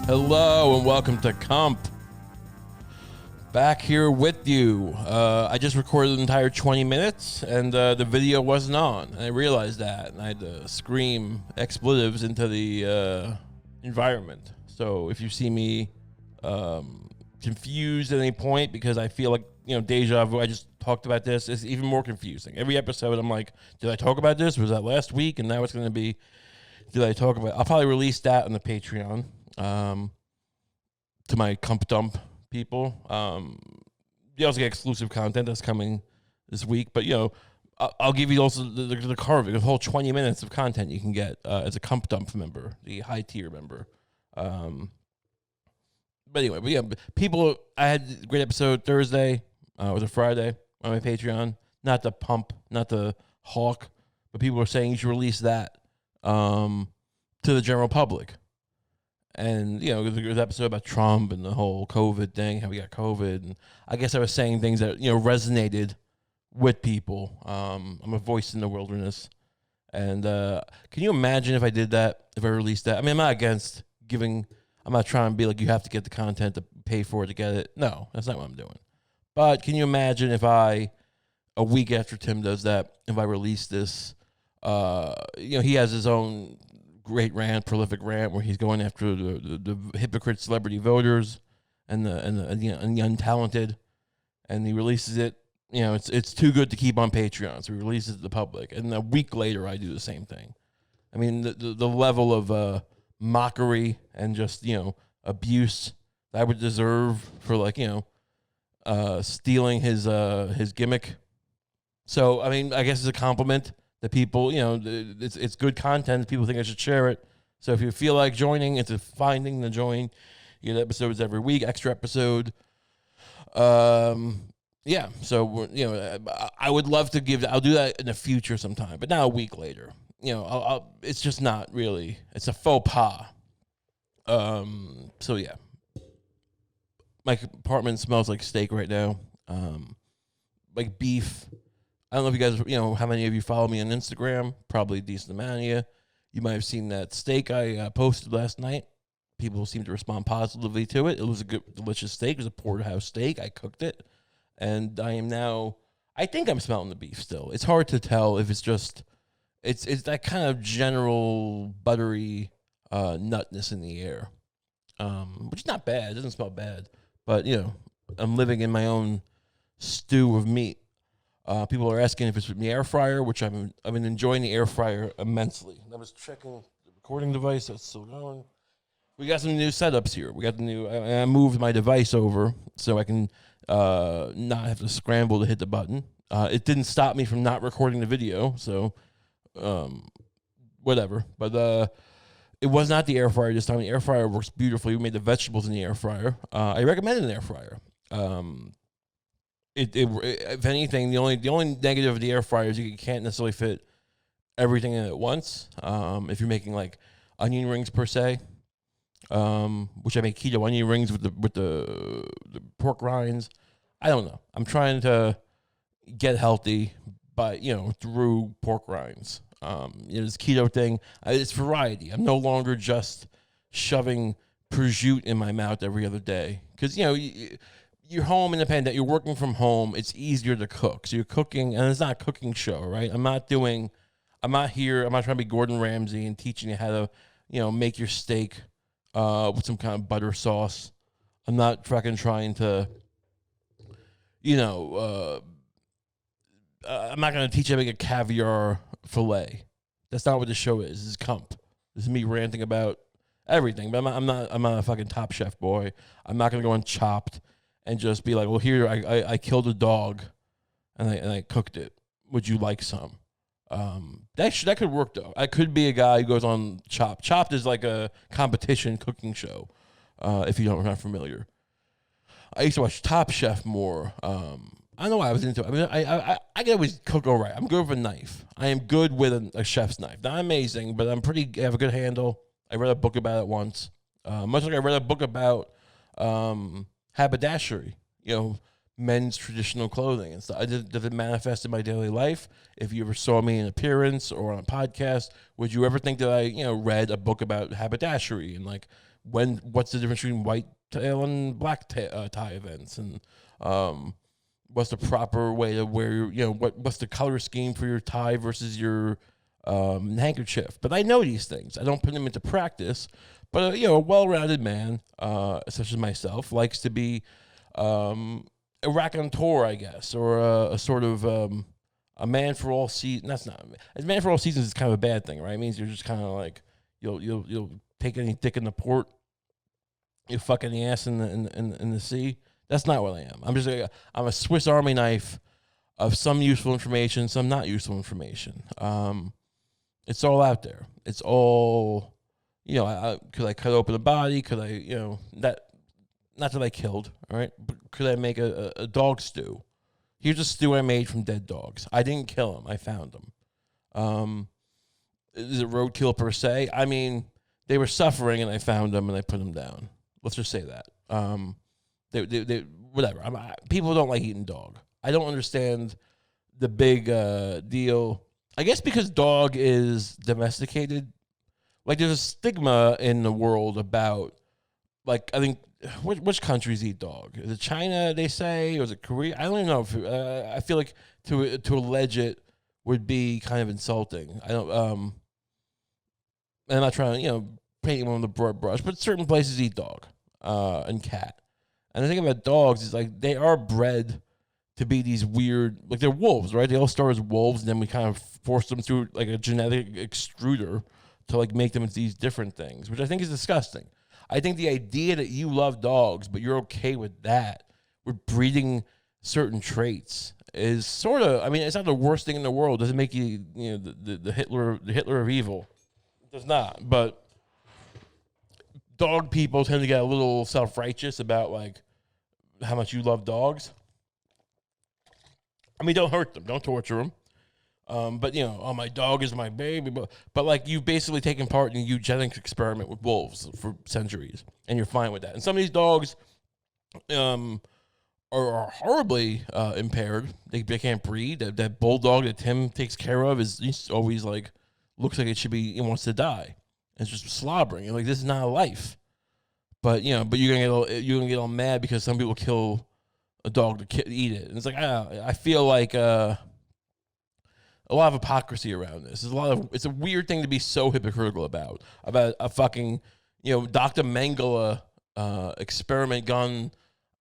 Hello and welcome to Kump. Back here with you. I just recorded an entire 20 minutes and the video wasn't on. And I realized that and I had to scream expletives into the environment. So if you see me confused at any point because I feel like, deja vu, I just talked about this, it's even more confusing. Every episode I'm like, did I talk about this? Was that last week? And now it's going to be, did I talk about it? I'll probably release that on the Patreon. To my Kump Dump people. You also get exclusive content that's coming this week, but I'll give you also the carving, the whole 20 minutes of content you can get as a Kump Dump member, the high tier member. But anyway, people, I had a great episode Thursday, it was a Friday on my Patreon, not the pump, not the hawk, but people were saying you should release that to the general public. And, there was an episode about Trump and the whole COVID thing, how we got COVID. And I guess I was saying things that, resonated with people. I'm a voice in the wilderness. And can you imagine if I did that, if I released that? I mean, I'm not against I'm not trying to be like, you have to get the content to pay for it to get it. No, that's not what I'm doing. But can you imagine if a week after Tim does that, if I release this, he has his own great rant, prolific rant, where he's going after the hypocrite celebrity voters and the untalented, and he releases it. It's too good to keep on Patreon, so he releases it to the public. And a week later, I do the same thing. I mean, the level of mockery and just abuse that I would deserve for stealing his gimmick. So I mean, I guess it's a compliment. The people, it's good content. People think I should share it. So if you feel like joining, it's a finding to join. You get episodes every week, extra episode. Yeah. So I would love to I'll do that in the future sometime, but not a week later. It's just not really. It's a faux pas. So yeah. My apartment smells like steak right now. Like beef. I don't know if you guys, how many of you follow me on Instagram? Probably a decent amount of you. You might have seen that steak I posted last night. People seem to respond positively to it. It was a good, delicious steak. It was a porterhouse steak. I cooked it. And I think I'm smelling the beef still. It's hard to tell if it's just, it's that kind of general buttery nutness in the air, which is not bad. It doesn't smell bad. But, I'm living in my own stew of meat. People are asking if it's from the air fryer, which I've been enjoying the air fryer immensely. I was checking the recording device. That's still going. We got some new setups here. We got I moved my device over so I can not have to scramble to hit the button. It didn't stop me from not recording the video, so whatever. But it was not the air fryer this time. The air fryer works beautifully. We made the vegetables in the air fryer. I recommend an air fryer. If anything, the only negative of the air fryer is you can't necessarily fit everything in at once. If you're making like onion rings per se, which I make keto onion rings with the pork rinds. I don't know. I'm trying to get healthy, but through pork rinds. This keto thing, it's variety. I'm no longer just shoving prosciutto in my mouth every other day because you're home independent, you're working from home, it's easier to cook. So you're cooking, and it's not a cooking show, right? I'm not here, I'm not trying to be Gordon Ramsay and teaching you how to, make your steak with some kind of butter sauce. I'm not fucking trying to, I'm not going to teach you how to make a caviar fillet. That's not what this show is. This is Kump. This is me ranting about everything, but I'm not a fucking Top Chef boy. I'm not going to go on Chopped and just be like, well, here, I killed a dog, and I cooked it. Would you like some? That could work, though. I could be a guy who goes on Chopped. Chopped is like a competition cooking show, if you're not familiar. I used to watch Top Chef more. I don't know why I was into it. I mean, I can always cook all right. I'm good with a knife. I am good with a chef's knife. Not amazing, but I have a good handle. I read a book about it once. Much like I read a book about haberdashery, men's traditional clothing and stuff. Does it manifest in my daily life? If you ever saw me in appearance or on a podcast, would you ever think that I, read a book about haberdashery and like what's the difference between white tail and black tie events, and what's the proper way to wear your, what's the color scheme for your tie versus your handkerchief. But I know these things. I don't put them into practice. But a well-rounded man, such as myself, likes to be a raconteur, I guess, or a sort of a man for all seasons. That's not a man for all seasons is kind of a bad thing, right? It means you're just kind of like you'll take any dick in the port, you fuck any ass in the sea. That's not what I am. I'm a Swiss Army knife of some useful information, some not useful information. It's all out there. It's all, could I cut open a body? Could I, not that I killed, all right? But could I make a dog stew? Here's a stew I made from dead dogs. I didn't kill them. I found them. Is it roadkill per se? I mean, they were suffering, and I found them, and I put them down. Let's just say that. They whatever. People don't like eating dog. I don't understand the big deal. I guess because dog is domesticated. Like, there's a stigma in the world about, like, I think, which countries eat dog? Is it China, they say? Or is it Korea? I don't even know. I feel like to allege it would be kind of insulting. I don't, and I'm not trying to, paint them on the broad brush, but certain places eat dog and cat. And the thing about dogs is, like, they are bred to be these weird, like, they're wolves, right? They all start as wolves, and then we kind of force them through, like, a genetic extruder to, like, make them into these different things, which I think is disgusting. I think the idea that you love dogs, but you're okay with that, with breeding certain traits, is sort of, I mean, it's not the worst thing in the world. It doesn't make you, the Hitler of evil. It does not. But dog people tend to get a little self-righteous about, like, how much you love dogs. I mean, don't hurt them. Don't torture them. But, my dog is my baby. But like, you've basically taken part in a eugenics experiment with wolves for centuries, and you're fine with that. And some of these dogs are horribly impaired. They can't breed. That bulldog that Tim takes care of he's always, like, looks like he wants to die. It's just slobbering. And, like, this is not a life. But, you're gonna get all mad because some people kill a dog to eat it. And it's like, I feel like a lot of hypocrisy around this. It's a weird thing to be so hypocritical about a fucking, Dr. Mengele experiment gone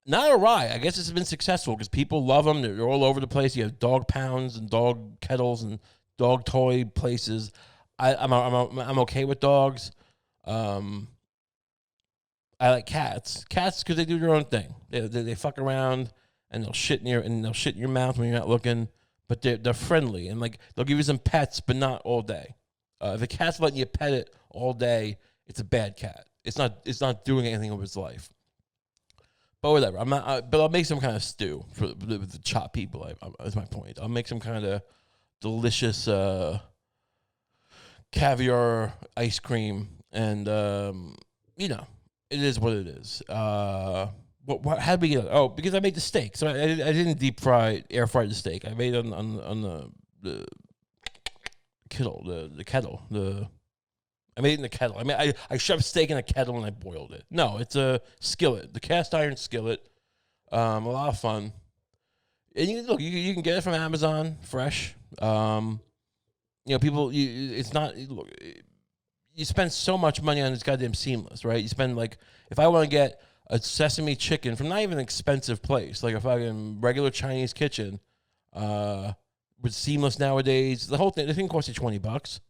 not awry. I guess it's been successful because people love them. They're all over the place. You have dog pounds and dog kettles and dog toy places. I'm okay with dogs. I like cats. Cats because they do their own thing. They fuck around and they'll shit in your mouth when you're not looking. But they're friendly, and, like, they'll give you some pets, but not all day. If a cat's letting you pet it all day, it's a bad cat. It's not doing anything with its life. But whatever. I'm not. But I'll make some kind of stew for the chopped people. That's my point. I'll make some kind of delicious caviar ice cream, and it is what it is. How did we get it? Oh, because I made the steak. So I didn't air fry the steak. I made it on the kettle. I made it in the kettle. I mean, I shoved steak in a kettle and I boiled it. No, it's a skillet, the cast iron skillet. A lot of fun. And you can get it from Amazon fresh. People, it's not. Look, you spend so much money on this goddamn seamless, right? You spend, like, if I want to get a sesame chicken from not even an expensive place, like a fucking regular Chinese kitchen, with seamless nowadays, the thing costs you $20,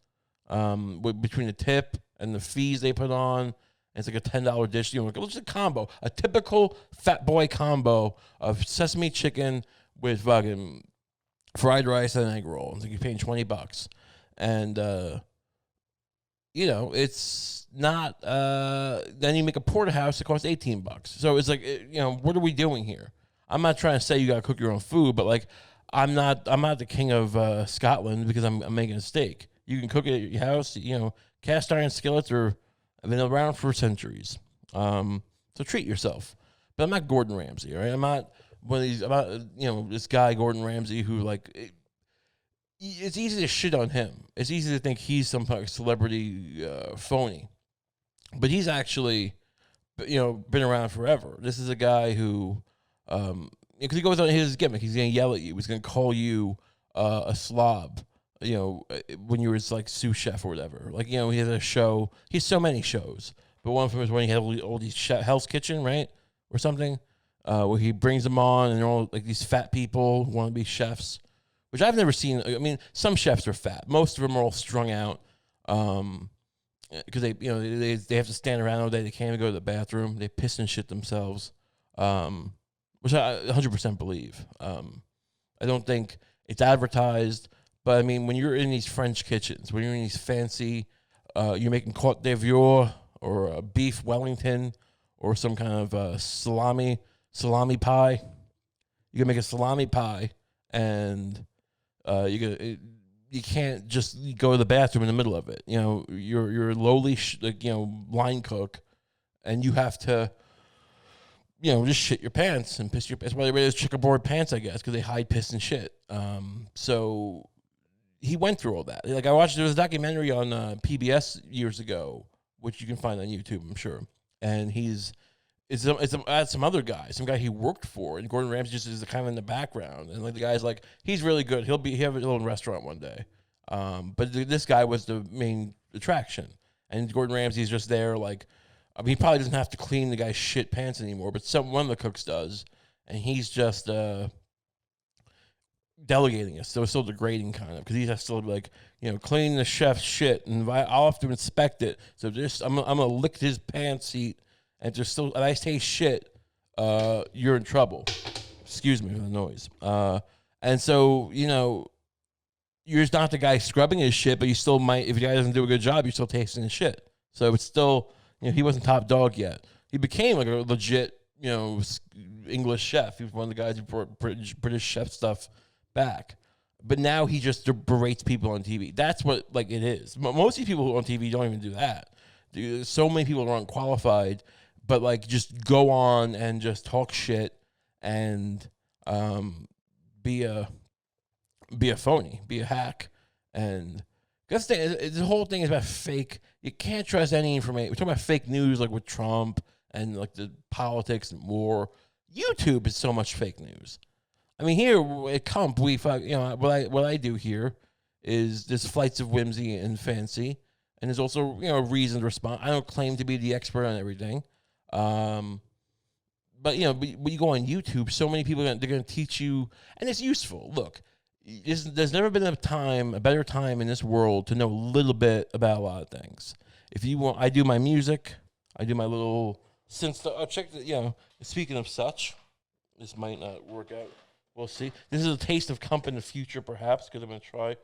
between the tip and the fees they put on. And it's like a $10 dish. It's a combo, a typical fat boy combo of sesame chicken with fucking fried rice and an egg roll. It's like you're paying $20, and it's not, then you make a porterhouse that costs $18. So it's like, what are we doing here? I'm not trying to say you got to cook your own food, but, like, I'm not the king of Scotland because I'm making a steak. You can cook it at your house. Cast iron skillets have been around for centuries. So treat yourself. But I'm not Gordon Ramsay, all right? I'm not one of these, this guy, Gordon Ramsay, who, like, it's easy to shit on him. It's easy to think he's some kind of celebrity phony. But he's actually been around forever. This is a guy who, because he goes on his gimmick, he's gonna yell at you. He's gonna call you a slob. When you were like sous chef or whatever. Like, he has a show. He has so many shows, but one of them is when he had all these Hell's Kitchen, right, or something, where he brings them on, and they're all like these fat people who want to be chefs, which I've never seen. I mean, some chefs are fat. Most of them are all strung out. Because they have to stand around all day. They can't even go to the bathroom. They piss and shit themselves, which I 100% believe. I don't think it's advertised, but I mean, when you're in these French kitchens, when you're in these fancy, you're making Côte d'Ivoire or a beef Wellington or some kind of salami pie. You can make a salami pie, and you can't just go to the bathroom in the middle of it. You're a lowly, line cook, and you have to, just shit your pants and piss your pants. That's why they wear those checkerboard pants, I guess, because they hide piss and shit. So he went through all that. Like, there was a documentary on PBS years ago, which you can find on YouTube, I'm sure. And it's some other guy, some guy he worked for, and Gordon Ramsay just is kind of in the background. And like the guy's like, he's really good. He'll have a little restaurant one day. But this guy was the main attraction, and Gordon Ramsay's just there. Like, I mean, he probably doesn't have to clean the guy's shit pants anymore, but one of the cooks does, and he's just delegating it. So it's still degrading, kind of, because he has to like, clean the chef's shit, and I'll have to inspect it. So I'm gonna lick his pants seat. And there's still, and I say shit, you're in trouble. Excuse me for the noise. And so, you're just not the guy scrubbing his shit, but you still might, if the guy doesn't do a good job, you're still tasting his shit. So it's still, he wasn't top dog yet. He became like a legit, English chef. He was one of the guys who brought British chef stuff back. But now he just berates people on TV. That's what, like, it is. Most of these people on TV don't even do that. So many people are unqualified, but like just go on and just talk shit and be a phony, be a hack. And that's the whole thing is about fake. You can't trust any information. We're talking about fake news, like with Trump and like the politics and war. YouTube is so much fake news. I mean, here at Kump, what I do here is there's flights of whimsy and fancy. And there's also, a reasoned response. I don't claim to be the expert on everything. But when you go on YouTube, so many people, they're going to teach you, and it's useful. Look, there's never been a better time in this world to know a little bit about a lot of things. If you want, I do my music. I do my little synth stuff. I'll check the, speaking of such, this might not work out. We'll see. This is a taste of Kump in the future, perhaps, because I'm going to try.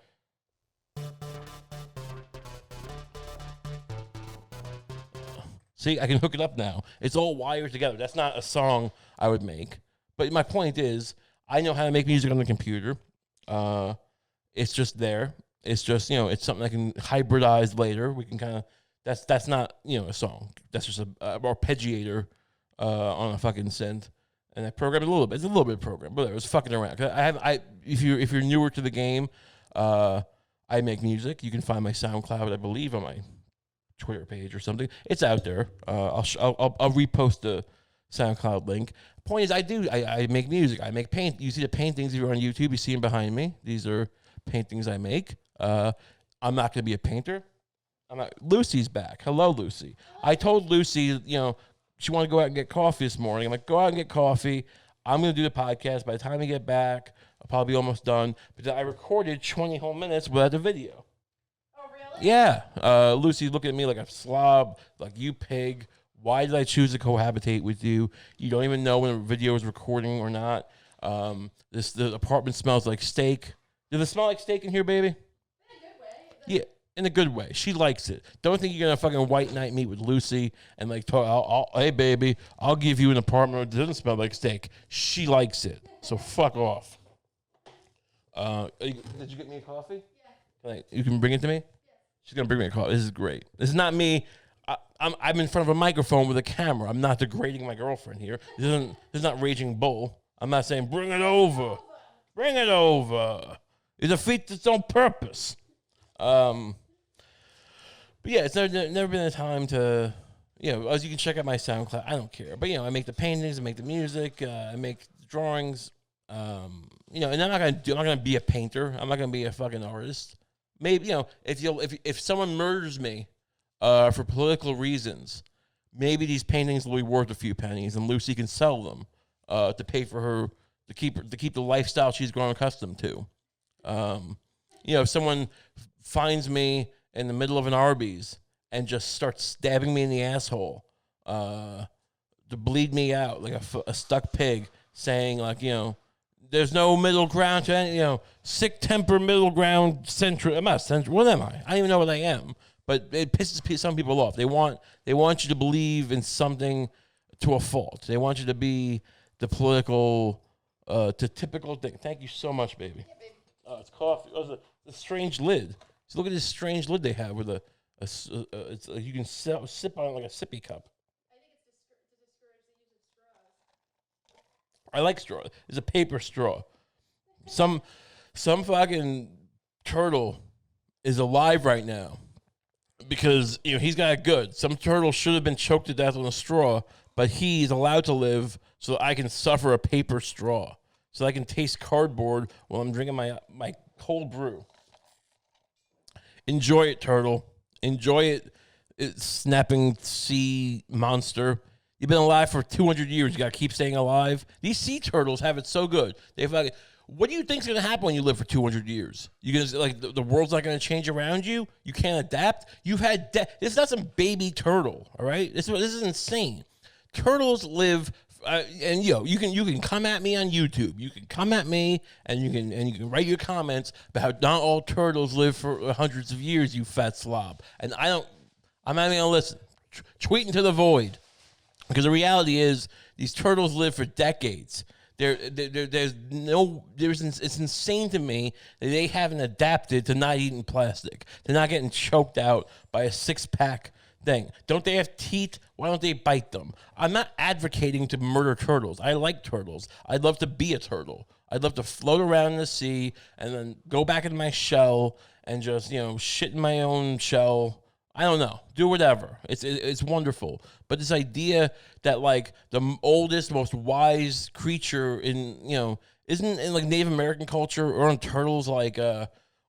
See, I can hook it up now. It's all wired together. That's not a song I would make. But my point is, I know how to make music on the computer. It's just there. It's just, it's something I can hybridize later. We can kind of, that's not, a song. That's just a arpeggiator on a fucking synth. And I program it a little bit. It's a little bit of program, but it was fucking around. If you're newer to the game, I make music. You can find my SoundCloud, I believe, on my Twitter page or something. It's out there. I'll repost the SoundCloud link. Point is, I make music. I make paint. You see the paintings if you're on YouTube. You see them behind me. These are paintings I make. I'm not going to be a painter. Lucy's back. Hello, Lucy. I told Lucy, she wanted to go out and get coffee this morning. I'm like, go out and get coffee. I'm going to do the podcast. By the time I get back, I'll probably be almost done. But then I recorded 20 whole minutes without the video. Yeah. Lucy's looking at me like a slob, like, you pig. Why did I choose to cohabitate with you? You don't even know when a video is recording or not. The apartment smells like steak. Does it smell like steak in here, baby? In a good way. Yeah, in a good way. She likes it. Don't think you're going to fucking white knight meet with Lucy and like talk, hey, baby, I'll give you an apartment that doesn't smell like steak. She likes it. So fuck off. Did you get me a coffee? Yeah. You can bring it to me? She's going to bring me a call. This is great. This is not me. I'm in front of a microphone with a camera. I'm not degrading my girlfriend here. This is not Raging Bull. I'm not saying, bring it over. Bring it over. It defeats its own purpose. But yeah, it's never been a time to, as you can check out my SoundCloud. I don't care, but I make the paintings, I make the music, I make drawings. And I'm not gonna be a painter. I'm not gonna be a fucking artist. Maybe if someone murders me, for political reasons, maybe these paintings will be worth a few pennies, and Lucy can sell them, to pay for her to keep the lifestyle she's grown accustomed to. If someone finds me in the middle of an Arby's and just starts stabbing me in the asshole, to bleed me out like a stuck pig, saying there's no middle ground to any, sick temper, middle ground, central. I'm not central. What am I? I don't even know what I am. But it pisses some people off. They want you to believe in something to a fault. They want you to be the political, to typical thing. Thank you so much, baby. Yeah, baby. Oh, it's coffee. Oh, it's a strange lid. So look at this strange lid they have with you can sip on it like a sippy cup. I think it's to discourage the use of straws. I like straw. It's a paper straw. Some fucking turtle is alive right now because he's got it good. Some turtle should have been choked to death on a straw, but he's allowed to live so that I can suffer a paper straw, so I can taste cardboard while I'm drinking my cold brew. Enjoy it, turtle. Enjoy it, snapping sea monster. You've been alive for 200 years. You got to keep staying alive. These sea turtles have it so good. What do you think's going to happen when you live for 200 years? You going to the world's not going to change around you? You can't adapt? This is not some baby turtle, all right? This is insane. Turtles live and you can come at me on YouTube. You can come at me and you can write your comments about how not all turtles live for hundreds of years, you fat slob. And I'm not even going to listen. Tweet into the void. Because the reality is, these turtles live for decades. It's insane to me that they haven't adapted to not eating plastic, to not getting choked out by a 6-pack thing. Don't they have teeth? Why don't they bite them? I'm not advocating to murder turtles. I like turtles. I'd love to be a turtle. I'd love to float around in the sea and then go back in my shell and just shit in my own shell. I don't know. Do whatever. It's wonderful. But this idea that the oldest, most wise creature isn't in Native American culture or in turtles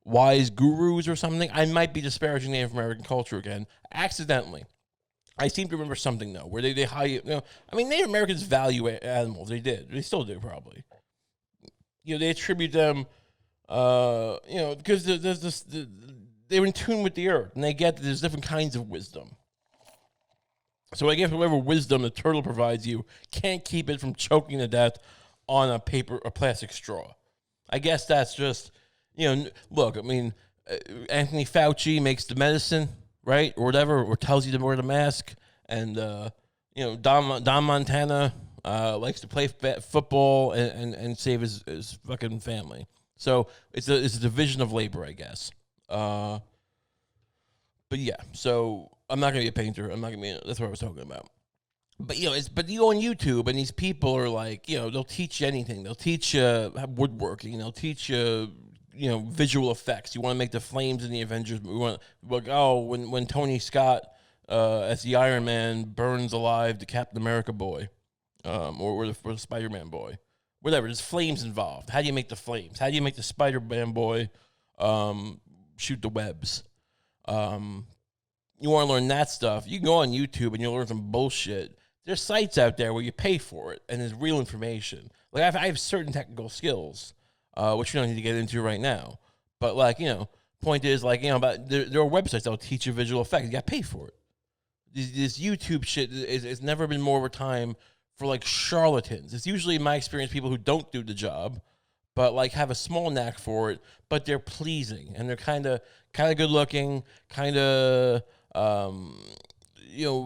wise gurus or something. I might be disparaging Native American culture again, accidentally. I seem to remember something though, where they high. Native Americans value animals. They did. They still do probably. They attribute them, because they're in tune with the earth, and they get that there's different kinds of wisdom. So I guess whatever wisdom the turtle provides you can't keep it from choking to death on a plastic straw. I guess that's just, look, Anthony Fauci makes the medicine, right, or whatever, or tells you to wear the mask, and, Don Montana likes to play football and save his fucking family. So it's a division of labor, I guess. But yeah, so I'm not gonna be a painter. I'm not gonna be. That's what I was talking about. But but you go on YouTube and these people are they'll teach you anything. They'll teach you woodworking. They'll teach you visual effects. You want to make the flames in the Avengers movie. When Tony Scott as the Iron Man burns alive the Captain America boy, or the Spider-Man boy, whatever. There's flames involved. How do you make the flames? How do you make the Spider-Man boy shoot the webs? You want to learn that stuff, you can go on YouTube and you'll learn some bullshit. There's sites out there where you pay for it and there's real information. I have certain technical skills, which we don't need to get into right now. But point is about there are websites that will teach you visual effects. You got to pay for it. This YouTube shit is never been more of a time for charlatans. It's usually, in my experience, people who don't do the job, but have a small knack for it, but they're pleasing and they're kind of good looking, kind of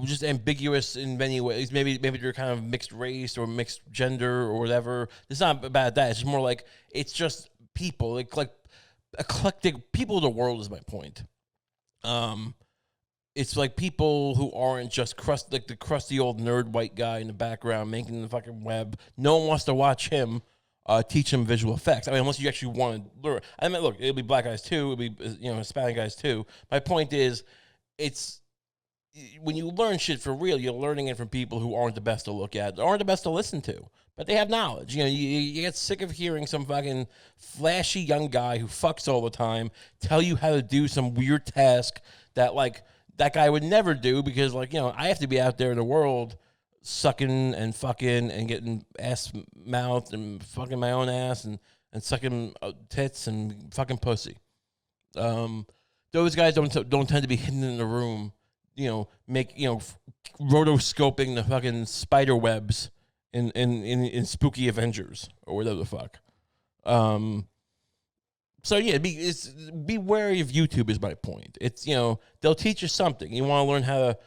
just ambiguous in many ways. Maybe they're kind of mixed race or mixed gender or whatever. It's not about that. It's just more it's just people, like eclectic people of the world is my point. It's people who aren't just the crusty old nerd white guy in the background making the fucking web. No one wants to watch him. Teach them visual effects. Unless you actually want to learn. Look, it'll be black guys too. It'll be Hispanic guys too. My point is, it's when you learn shit for real, you're learning it from people who aren't the best to look at, aren't the best to listen to, but they have knowledge. You know, you get sick of hearing some fucking flashy young guy who fucks all the time tell you how to do some weird task that, like, that guy would never do because, like, you know, I have to be out there in the world sucking and fucking and getting ass mouthed and fucking my own ass and sucking tits and fucking pussy. Those guys don't tend to be hidden in the room, you know, rotoscoping the fucking spider webs in Spooky Avengers or whatever the fuck. So yeah, be wary of YouTube is my point. It's, you know, they'll teach you something. You want to learn how to,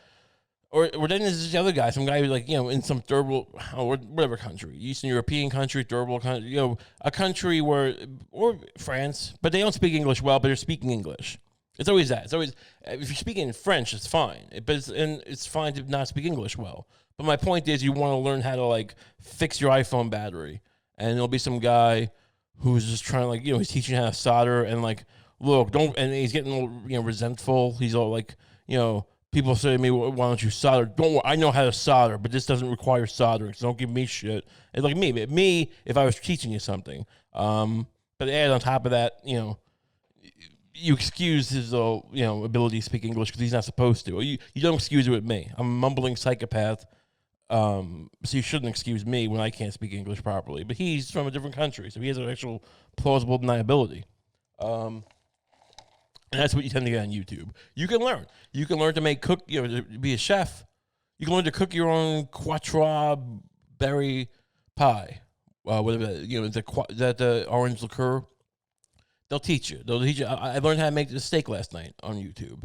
or then there's this other guy, some guy who's like, you know, in some third world, or whatever country, Eastern European country, third world country, you know, a country where, or France, but they don't speak English well, but they're speaking English. It's always that. It's always, if you're speaking French, it's fine. But it's fine to not speak English well. But my point is, you want to learn how to, like, fix your iPhone battery. And there'll be some guy who's just trying to, like, you know, he's teaching you how to solder. And, like, look, don't, and he's getting a little, you know, resentful. He's all like, you know, people say to me, why don't you solder? Don't worry, I know how to solder, but this doesn't require soldering, so don't give me shit. It's like me, if I was teaching you something. But add on top of that, you know, you excuse his, you know, ability to speak English because he's not supposed to. Or you don't excuse it with me. I'm a mumbling psychopath, so you shouldn't excuse me when I can't speak English properly. But he's from a different country, so he has an actual plausible deniability. And that's what you tend to get on YouTube. You can learn. You can learn to you know, to be a chef. You can learn to cook your own quatre berry pie. Whatever that, you know, the orange liqueur. They'll teach you. I learned how to make the steak last night on YouTube.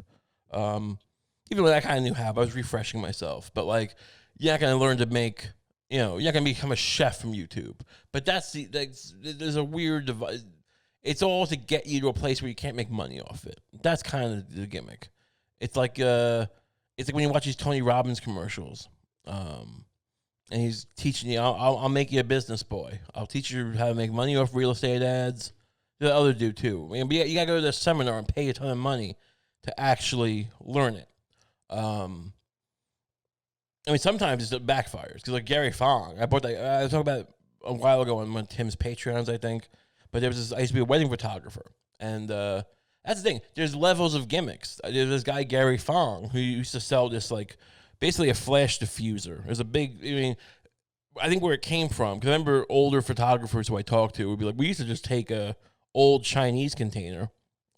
Even though I kind of knew how, I was refreshing myself. But, like, you're not going to learn to make, you know, you're not going to become a chef from YouTube. But there's a weird device. It's all to get you to a place where you can't make money off it. That's kind of the gimmick. It's like when you watch these Tony Robbins commercials, and he's teaching you, I'll make you a business boy. I'll teach you how to make money off real estate ads. The other dude too. I mean, you gotta go to the seminar and pay a ton of money to actually learn it. I mean, sometimes it backfires because, like, Gary Fong, I was talking about it a while ago on one of Tim's Patreons, I think. But I used to be a wedding photographer, and that's the thing. There's levels of gimmicks. There's this guy Gary Fong who used to sell this, like, basically a flash diffuser. There's a big, I mean, I think where it came from, because I remember older photographers who I talked to would be like, we used to just take a old Chinese container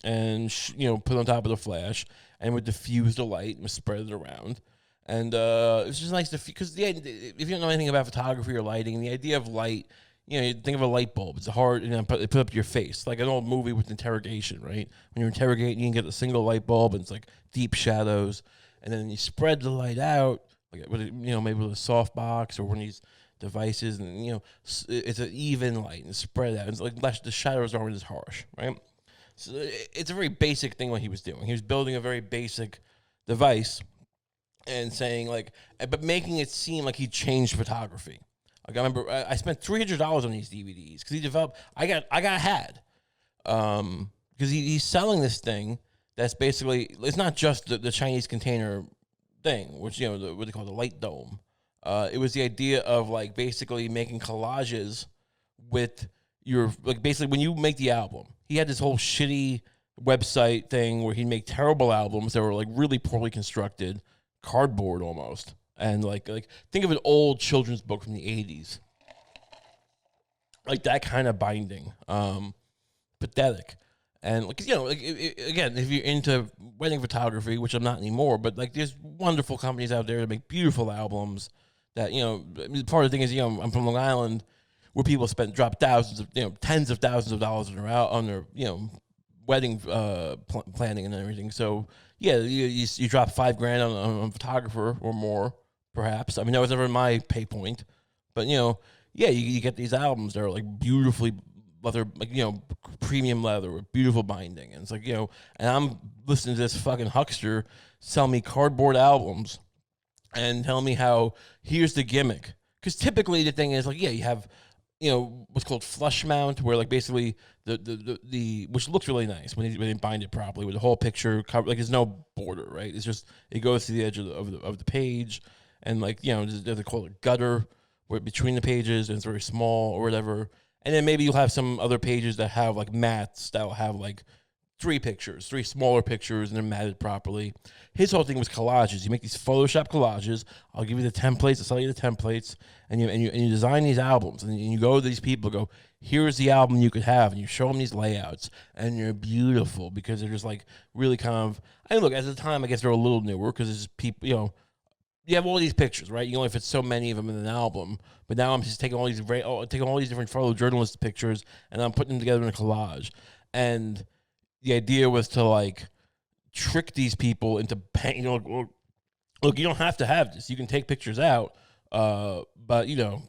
and, you know, put it on top of the flash and would diffuse the light and spread it around. And it's just nice to, because if you don't know anything about photography or lighting, the idea of light, you know, you think of a light bulb. It's hard, you know, put up your face, like an old movie with interrogation, right? When you're interrogating, you can get a single light bulb, and it's like deep shadows, and then you spread the light out, like with, you know, maybe with a softbox or one of these devices, and, you know, it's an even light and spread out. It's like the shadows aren't as harsh, right? So it's a very basic thing what he was doing. He was building a very basic device and saying, like, but making it seem like he changed photography. Like, I remember I spent $300 on these DVDs because he developed. I got had because he's selling this thing that's basically, it's not just the Chinese container thing, which, you know, what they call the light dome. It was the idea of, like, basically making collages with your, like, basically when you make the album. He had this whole shitty website thing where he'd make terrible albums that were, like, really poorly constructed, cardboard almost. And like think of an old children's book from the 80s. Like that kind of binding. Pathetic. And, like, you know, like, again, if you're into wedding photography, which I'm not anymore, but, like, there's wonderful companies out there that make beautiful albums that, you know, part of the thing is, you know, I'm from Long Island where people drop thousands of, you know, tens of thousands of dollars on their, you know, wedding planning and everything. So yeah, you drop $5,000 on a photographer or more, perhaps. I mean, that was never my pay point, but, you know, yeah, you get these albums that are, like, beautifully leather, like, you know, premium leather with beautiful binding, and it's like, you know, and I'm listening to this fucking huckster sell me cardboard albums and tell me how here's the gimmick, because typically the thing is, like, yeah, you have what's called flush mount, where like basically the which looks really nice when they bind it properly with the whole picture cover. Like there's no border, right? It's just it goes to the edge of the page, and like they call it gutter, where between the pages and it's very small or whatever. And then maybe you'll have some other pages that have like mats that will have like three smaller pictures, and they're matted properly. His whole thing was collages. You make these Photoshop collages. I'll give you the templates. I'll sell you the templates, and you design these albums, and you go to these people, go, here's the album you could have, and you show them these layouts, and they're beautiful because they're just like really kind of. I mean, look, at the time, I guess they're a little newer because it's people, you have all these pictures, right? You only fit so many of them in an album. But now I'm just taking all these different photojournalist pictures, and I'm putting them together in a collage, and the idea was to like trick these people into paying. Look, you don't have to have this. You can take pictures out, but you'll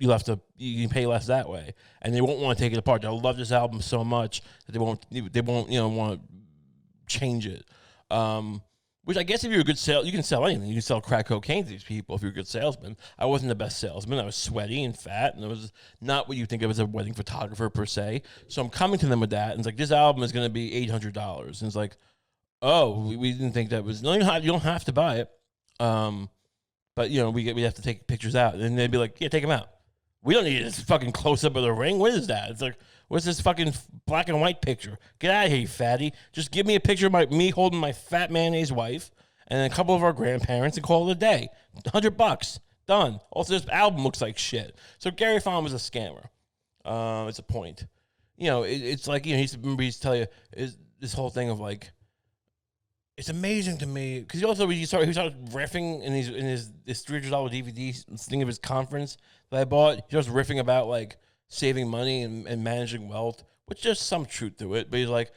have to. You can pay less that way, and they won't want to take it apart. They'll love this album so much that they won't want to change it. Which I guess if you're a good you can sell anything. You can sell crack cocaine to these people if you're a good salesman. I wasn't the best salesman. I was sweaty and fat, and it was not what you think of as a wedding photographer per se. So I'm coming to them with that, and it's like, this album is going to be $800. And it's like, oh, we didn't think that was. No, you don't have to buy it. But we have to take pictures out, and they'd be like, yeah, take them out. We don't need this fucking close up of the ring. What is that? It's like, what's this fucking black and white picture? Get out of here, you fatty. Just give me a picture of me holding my fat mayonnaise wife and a couple of our grandparents and call it a day. $100. Done. Also, this album looks like shit. So Gary Fallon was a scammer. It's a point. It's like, he used to tell you this whole thing of like, it's amazing to me because he started riffing in his $300 DVD thing of his conference that I bought. He was riffing about like saving money and managing wealth, which there's some truth to it. But he's like,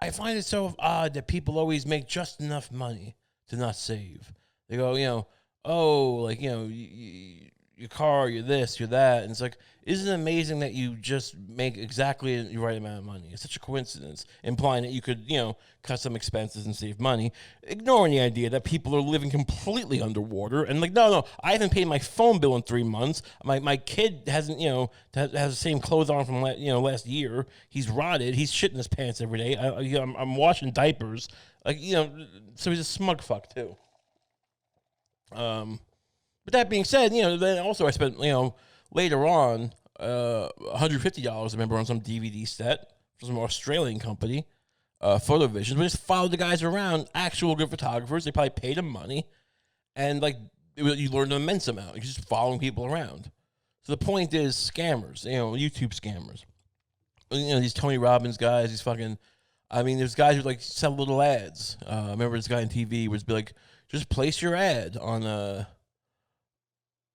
I find it so odd that people always make just enough money to not save. They go, your car, you're this, you're that. And it's like, isn't it amazing that you just make exactly the right amount of money? It's such a coincidence, implying that you could, cut some expenses and save money, ignoring the idea that people are living completely underwater. And like, no, I haven't paid my phone bill in 3 months. My kid hasn't, has the same clothes on from last year. He's rotted. He's shitting his pants every day. I'm washing diapers. Like, so he's a smug fuck too. But that being said, then also I spent, later on, $150, I remember, on some DVD set from some Australian company, Photovision. We just followed the guys around, actual good photographers. They probably paid them money, and like you learned an immense amount. You're just following people around. So the point is, scammers, YouTube scammers. These Tony Robbins guys, these fucking. I mean, there's guys who like sell little ads. I remember this guy on TV was be like, just place your ad on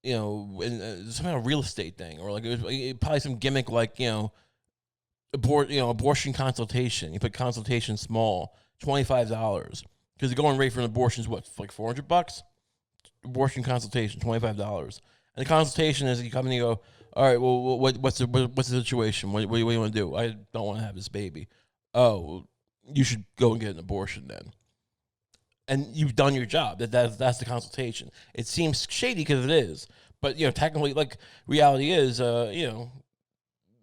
some kind of real estate thing, or like it was probably some gimmick like abortion consultation. You put consultation small, $25, because the going rate for an abortion is what, like $400. Abortion consultation, $25, and the consultation is you come and you go, all right, well, what's the situation? What do you want to do? I don't want to have this baby. Oh, you should go and get an abortion then. And you've done your job. That's the consultation. It seems shady because it is, but technically, like, reality is,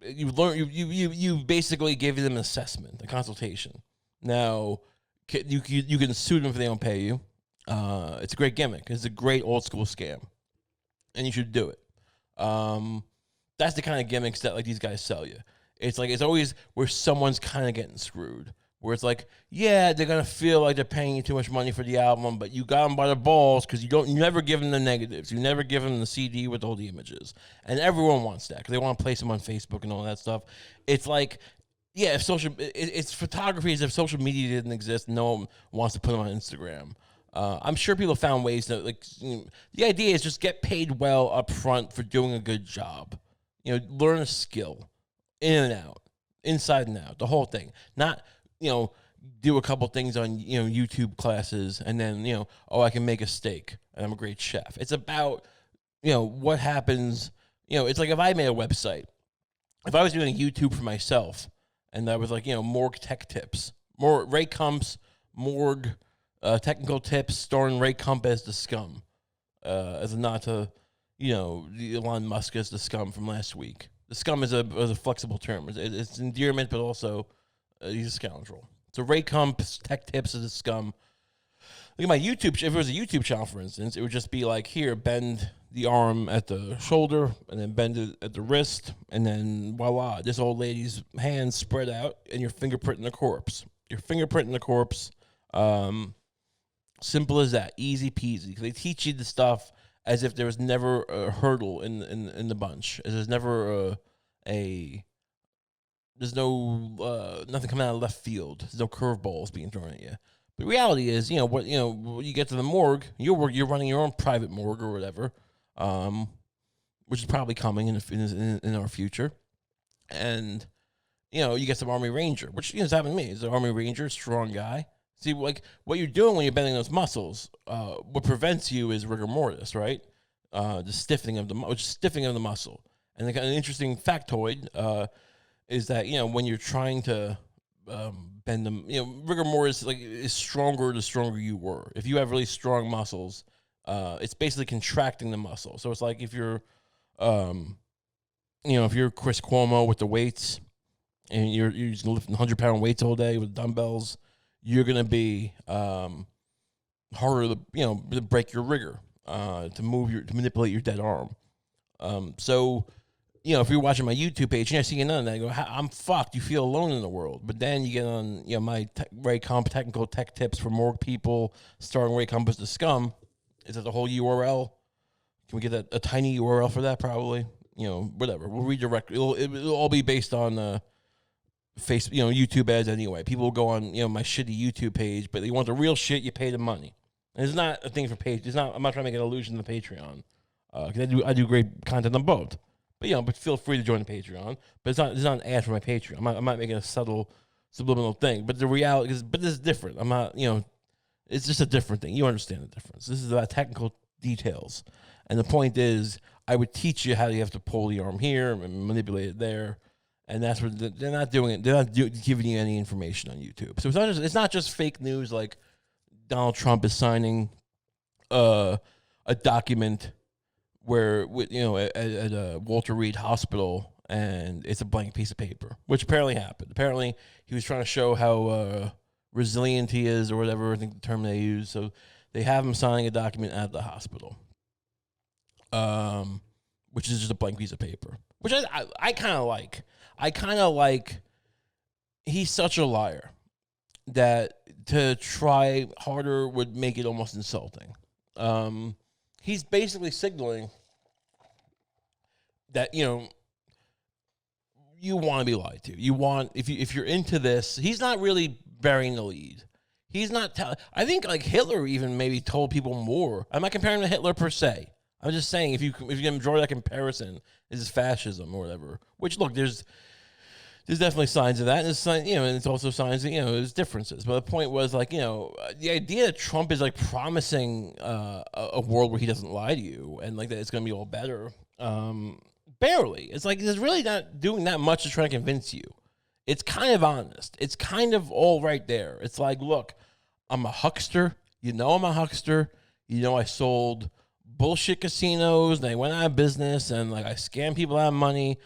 you basically gave them an assessment, a consultation. Now, you can sue them if they don't pay you. It's a great gimmick. It's a great old school scam, and you should do it. That's the kind of gimmicks that like these guys sell you. It's like it's always where someone's kind of getting screwed. Where it's like, yeah, they're gonna feel like they're paying you too much money for the album, but you got them by the balls because you never give them the negatives, you never give them the CD with all the images, and everyone wants that because they want to place them on Facebook and all that stuff. It's like, yeah, if it's photography as if social media didn't exist, no one wants to put them on Instagram. I'm sure people found ways to like. The idea is just get paid well up front for doing a good job. Learn a skill, in and out, inside and out, the whole thing, not. Do a couple things on, YouTube classes and then, I can make a steak and I'm a great chef. It's about, what happens, it's like if I made a website, if I was doing a YouTube for myself and I was like, morgue tech tips, more Ray Kump's morgue technical tips starring Ray Kump as the scum, as a nod to, the Elon Musk as the scum from last week. The scum is a flexible term. It's endearment, but also he's a scoundrel. So Ray Kump's tech tips is a scum. Look at my YouTube. If it was a YouTube channel, for instance, it would just be like, here, bend the arm at the shoulder, and then bend it at the wrist, and then voila, this old lady's hands spread out, and you're fingerprinting the corpse. You're fingerprinting the corpse. Simple as that, easy peasy. They teach you the stuff as if there was never a hurdle in the bunch. As there's never there's no nothing coming out of left field. There's no curveballs being thrown at you. But the reality is, when you get to the morgue, you're running your own private morgue or whatever, which is probably coming in our future, and you get some Army Ranger, which is happening to me. Is an Army Ranger, strong guy. See, like what you're doing when you're bending those muscles, what prevents you is rigor mortis, right? The stiffening of the muscle. And an interesting factoid is that when you're trying to bend them, rigor mortis is stronger the stronger you were. If you have really strong muscles, it's basically contracting the muscle. So it's like if you're, if you're Chris Cuomo with the weights, and you're using lifting 100-pound weights all day with dumbbells, you're gonna be harder to break your rigor, to manipulate your dead arm. So if you're watching my YouTube page and I see none of that, I go, I'm fucked. You feel alone in the world. But then you get on my Ray Kump technical tech tips for morgue people, starring Ray Kump as the scum. Is that the whole URL? Can we get a tiny URL for that? Probably. Whatever. We'll redirect. It'll all be based on YouTube ads anyway. People will go on my shitty YouTube page, but they want the real shit. You pay the money. And it's not a thing for page. I'm not trying to make an illusion to the Patreon, because I do great content on both. But feel free to join the Patreon. But it's not an ad for my Patreon. I'm not making a subtle subliminal thing. But the reality is, this is different. I'm not. It's just a different thing. You understand the difference. This is about technical details, and the point is, I would teach you how you have to pull the arm here and manipulate it there. And that's what they're not doing it. They're not giving you any information on YouTube. So it's not just fake news like Donald Trump is signing a document where at Walter Reed Hospital, and it's a blank piece of paper, which apparently happened. Apparently he was trying to show how resilient he is, or whatever I think the term they use. So they have him signing a document at the hospital, which is just a blank piece of paper, which I kind of like. I kind of like, he's such a liar that to try harder would make it almost insulting. He's basically signaling that, you want to be lied to. You want, if you're into this, he's not really burying the lead. He's not, I think like Hitler even maybe told people more. I'm not comparing him to Hitler per se. I'm just saying, if you can draw that comparison, is fascism or whatever, which look, there's definitely signs of that, and it's also signs that there's differences. But the point was the idea that Trump is promising a world where he doesn't lie to you and that it's going to be all better. Barely. It's he's really not doing that much to try to convince you. It's kind of honest. It's kind of all right there. It's look, I'm a huckster. I'm a huckster. I sold bullshit casinos. They went out of business, and I scammed people out of money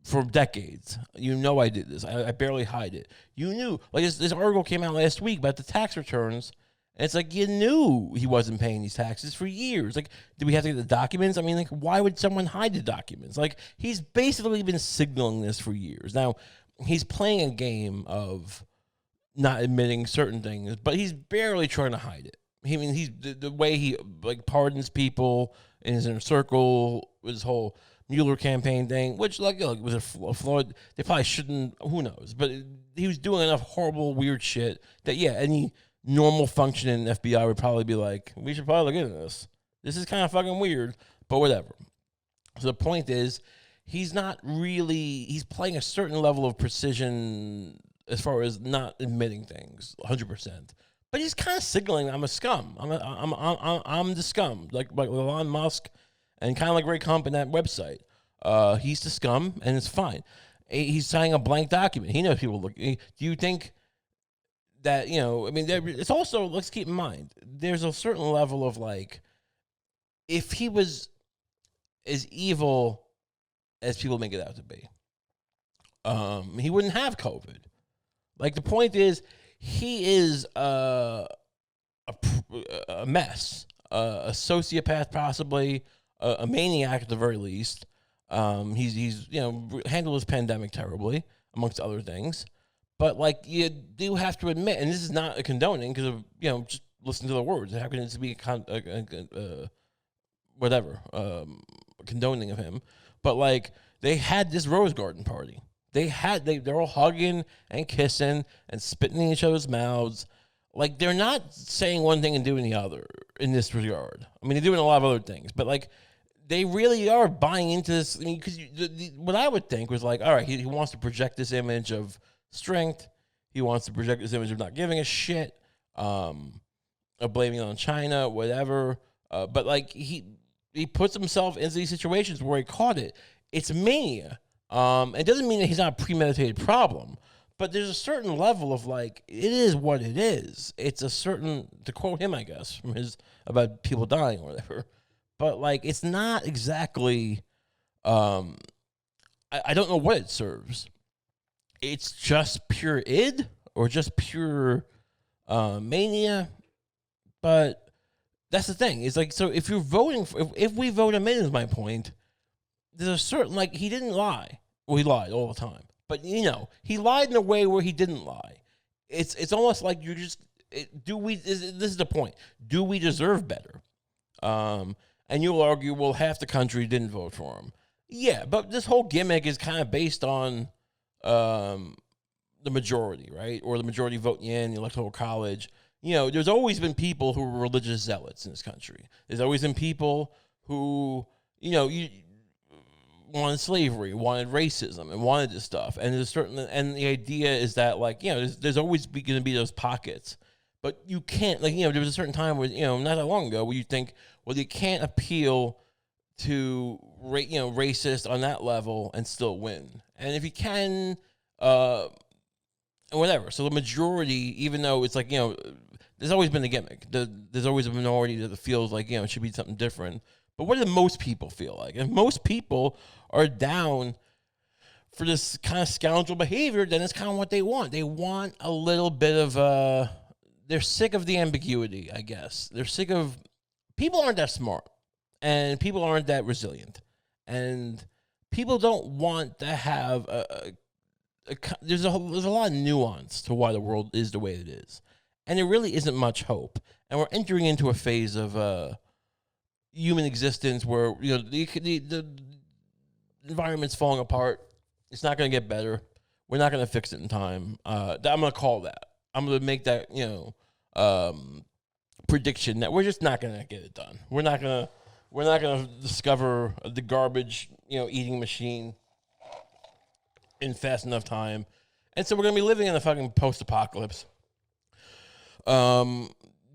for decades. I did this. I barely hide it. You knew. This article came out last week about the tax returns, and it's you knew he wasn't paying these taxes for years. Did we have to get the documents? I mean, why would someone hide the documents? He's basically been signaling this for years. Now, he's playing a game of not admitting certain things, but he's barely trying to hide it. He's the way he pardons people in his inner circle with his whole Mueller campaign thing, which was a flawed. They probably shouldn't. Who knows? But he was doing enough horrible, weird shit that any normal functioning FBI would probably be we should probably look into this. This is kind of fucking weird, but whatever. So the point is, he's not really. He's playing a certain level of precision as far as not admitting things 100%. But he's kind of signaling, I'm a scum. I'm the scum, like Elon Musk, and kind of like Ray Kump in that website. He's the scum, and it's fine. He's signing a blank document. He knows people look. Do you think that it's also, let's keep in mind, there's a certain level of if he was as evil as people make it out to be. He wouldn't have COVID. Like, the point is, he is a mess, a sociopath, possibly a maniac at the very least. He's handled his pandemic terribly, amongst other things. But like, you do have to admit, and this is not a condoning, because of just listen to the words. How can it be condoning of him? But like, they had this rose garden party. They're all hugging and kissing and spitting in each other's mouths. Like, they're not saying one thing and doing the other in this regard. I mean, they're doing a lot of other things, but like, they really are buying into this. I mean, because what I would think was like, all right, he wants to project this image of strength. He wants to project this image of not giving a shit, of blaming it on China, whatever. But like, he puts himself into these situations where he caught it. It's mania. It doesn't mean that he's not a premeditated problem, but there's a certain level of like, it is what it is. It's a certain, to quote him, I guess, from his about people dying or whatever. But like, it's not exactly. I don't know what it serves. It's just pure id or just pure mania. But that's the thing. It's like, so if you're voting for, if we vote him in, is my point. There's a certain, like, he didn't lie. Well, he lied all the time. But, he lied in a way where he didn't lie. It's almost like you're just, this is the point. Do we deserve better? And you'll argue, well, half the country didn't vote for him. Yeah, but this whole gimmick is kind of based on the majority, right? Or the majority voting in the electoral college. There's always been people who were religious zealots in this country. There's always been people who, wanted slavery, wanted racism, and wanted this stuff. And and the idea is that, like, there's always going to be those pockets. But you can't, like, there was a certain time where, not that long ago, where you think, well, you can't appeal to, racist on that level and still win. And if you can, whatever. So the majority, even though it's like, there's always been a gimmick. There's always a minority that feels like, it should be something different. But what do most people feel like? If most people are down for this kind of scoundrel behavior, then it's kind of what they want. They want a little bit of, they're sick of the ambiguity, I guess. They're sick of, people aren't that smart, and people aren't that resilient, and people don't want to have there's a lot of nuance to why the world is the way it is, and there really isn't much hope. And we're entering into a phase of human existence where the environment's falling apart. It's not going to get better. We're not going to fix it in time. I'm going to call that. I'm going to make that prediction that we're just not going to get it done. We're not going to discover the garbage eating machine in fast enough time, and so we're going to be living in a fucking post-apocalypse. The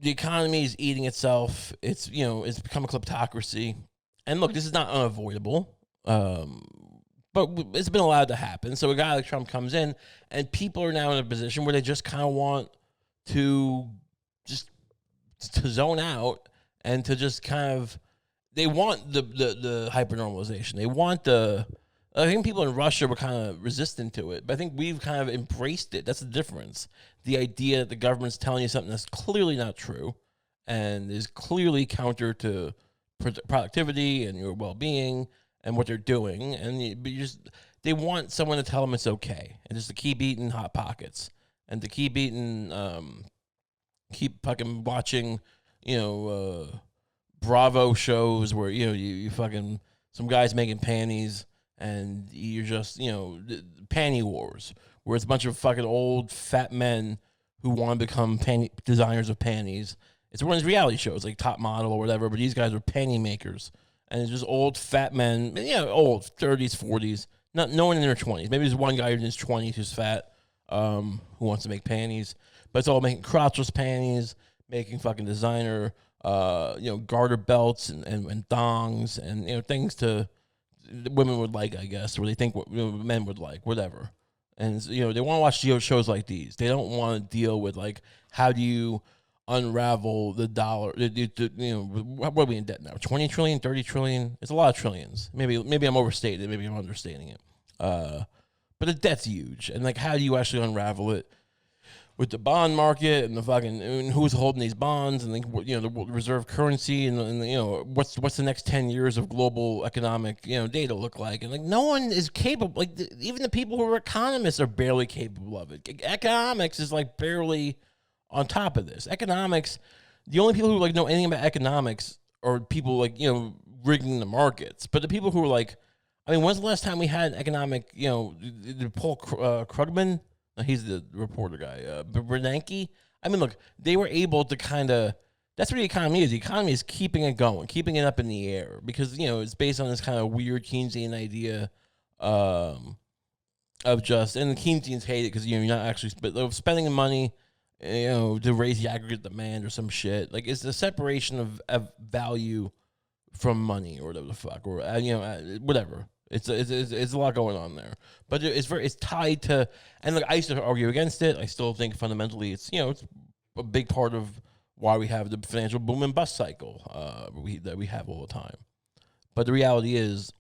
economy is eating itself. It's it's become a kleptocracy, and look, this is not unavoidable. But it's been allowed to happen. So a guy like Trump comes in, and people are now in a position where they just kind of want to zone out and to just kind of, they want the hyper-normalization. They want I think people in Russia were kind of resistant to it, but I think we've kind of embraced it. That's the difference. The idea that the government's telling you something that's clearly not true and is clearly counter to productivity and your well-being and what they're doing, and they want someone to tell them it's okay, and just to keep eating Hot Pockets, and to keep eating, keep fucking watching, Bravo shows where you fucking, some guys making panties, and you're just panty wars, where it's a bunch of fucking old fat men who want to become designers of panties. It's one of these reality shows like Top Model or whatever, but these guys are panty makers. And it's just old fat men, old 30s, 40s, no one in their 20s. Maybe there's one guy in his 20s who's fat, who wants to make panties. But it's all making crotchless panties, making fucking designer, garter belts and thongs and things to women would like, I guess, or they think what men would like, whatever. And they want to watch shows like these. They don't want to deal with like, how do you unravel the dollar. What are we in debt now? 20 trillion, 30 trillion? It's a lot of trillions. Maybe I'm overstating it. Maybe I'm understating it. But the debt's huge. And like, how do you actually unravel it? With the bond market and the fucking and who's holding these bonds and the reserve currency and what's the next 10 years of global economic data look like, and like no one is capable, like even the people who are economists are barely capable of it. Economics is like barely on top of this. Economics, the only people who like know anything about economics are people like rigging the markets. But the people who are like, I mean, when's the last time we had economic Paul Krugman? He's the reporter guy. Bernanke. I mean, look, they were able to kind of. That's what the economy is. The economy is keeping it going, keeping it up in the air because it's based on this kind of weird Keynesian idea of just. And the Keynesians hate it because you're not actually spending money, to raise the aggregate demand or some shit. Like it's the separation of value from money or whatever the fuck or whatever. It's a lot going on there, but it's tied to, and look, I used to argue against it. I still think fundamentally it's it's a big part of why we have the financial boom and bust cycle that we have all the time. But the reality is,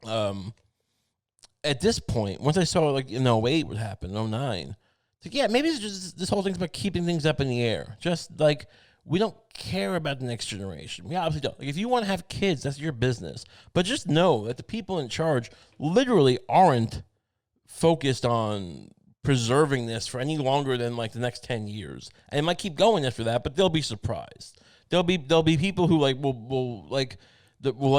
at this point, once I saw like in 08 what happened, 09, it's like, maybe it's just this whole thing's about keeping things up in the air. Just like we don't care about the next generation. We obviously don't. Like if you want to have kids, that's your business. But just know that the people in charge literally aren't focused on preserving this for any longer than like the next 10 years. And it might keep going after that, but they'll be surprised. There'll be people who like will let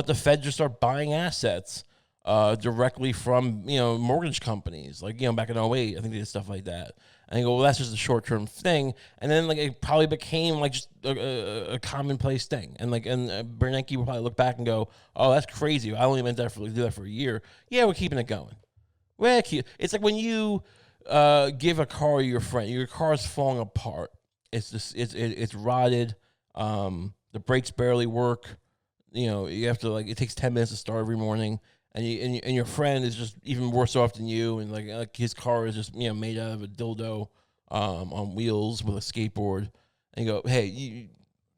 the Fed just start buying assets directly from mortgage companies, like back in 08, I think they did stuff like that. And they go, well, that's just a short-term thing, and then like it probably became like just a commonplace thing, and Bernanke will probably look back and go, oh, that's crazy. I only meant that do that for a year. Yeah, we're keeping it going. It's like when you give a car to your friend, your car's falling apart. It's just it's rotted. The brakes barely work. You have to it takes 10 minutes to start every morning. And your friend is just even worse off than you, and like his car is just made out of a dildo on wheels with a skateboard, and you go, hey,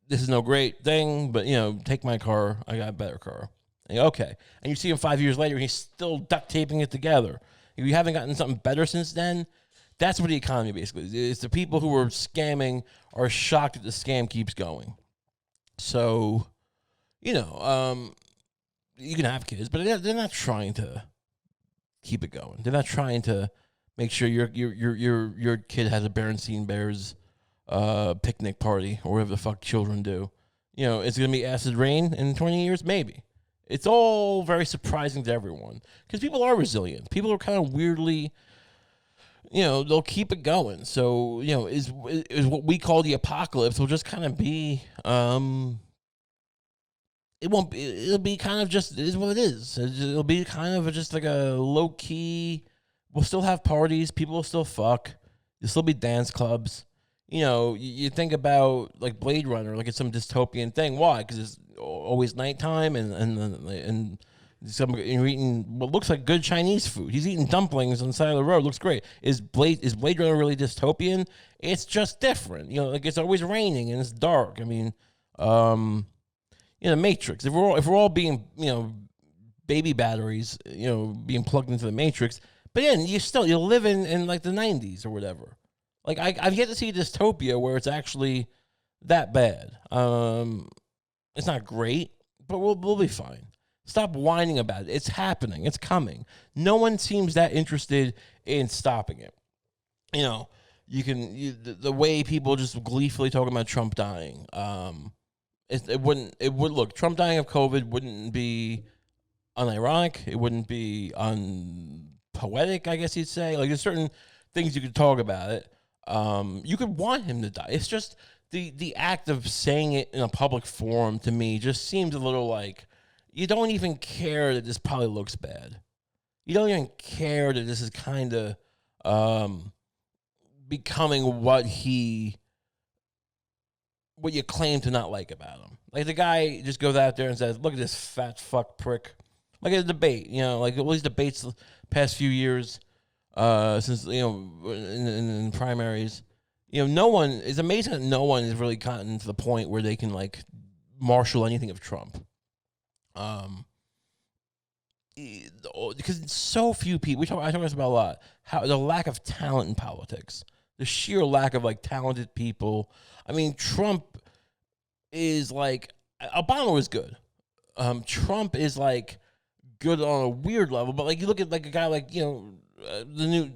this is no great thing, but take my car, I got a better car. And you go, okay, and you see him 5 years later, and he's still duct taping it together. If you haven't gotten something better since then, that's what the economy basically is. It's the people who are scamming are shocked that the scam keeps going. So, you can have kids, but they're not trying to keep it going. They're not trying to make sure your kid has a Berenstein Bears picnic party or whatever the fuck children do. It's gonna be acid rain in 20 years, maybe. It's all very surprising to everyone because people are resilient. People are kind of weirdly, they'll keep it going. So is what we call the apocalypse will just kind of be. It won't be, it'll be kind of just, it is what it is. It'll be kind of just like a low key, we'll still have parties, people will still fuck, there'll still be dance clubs. You think about like Blade Runner, like it's some dystopian thing. Why? Because it's always nighttime and you're eating what looks like good Chinese food. He's eating dumplings on the side of the road. Looks great. Is Blade Runner really dystopian? It's just different. Like it's always raining and it's dark. I mean, Matrix. If we're all being, baby batteries, being plugged into the Matrix, but then you live in like the 90s or whatever. Like I've yet to see a dystopia where it's actually that bad. It's not great, but we'll be fine. Stop whining about it. It's happening. It's coming. No one seems that interested in stopping it. The way people just gleefully talking about Trump dying. It would look, Trump dying of COVID wouldn't be unironic. It wouldn't be unpoetic, I guess you'd say. Like there's certain things you could talk about it. You could want him to die. It's just the act of saying it in a public forum to me just seems a little like you don't even care that this probably looks bad. You don't even care that this is kind of becoming what you claim to not like about him. Like the guy just goes out there and says, look at this fat fuck prick. Like a debate, like all these debates the past few years, since, in primaries, no one. It's amazing that no one has really gotten to the point where they can like marshal anything of Trump. Because so few people. I talk about a lot. How the lack of talent in politics, the sheer lack of like talented people. I mean, Trump is like Obama was good. Trump is like good on a weird level, but like you look at like a guy like the new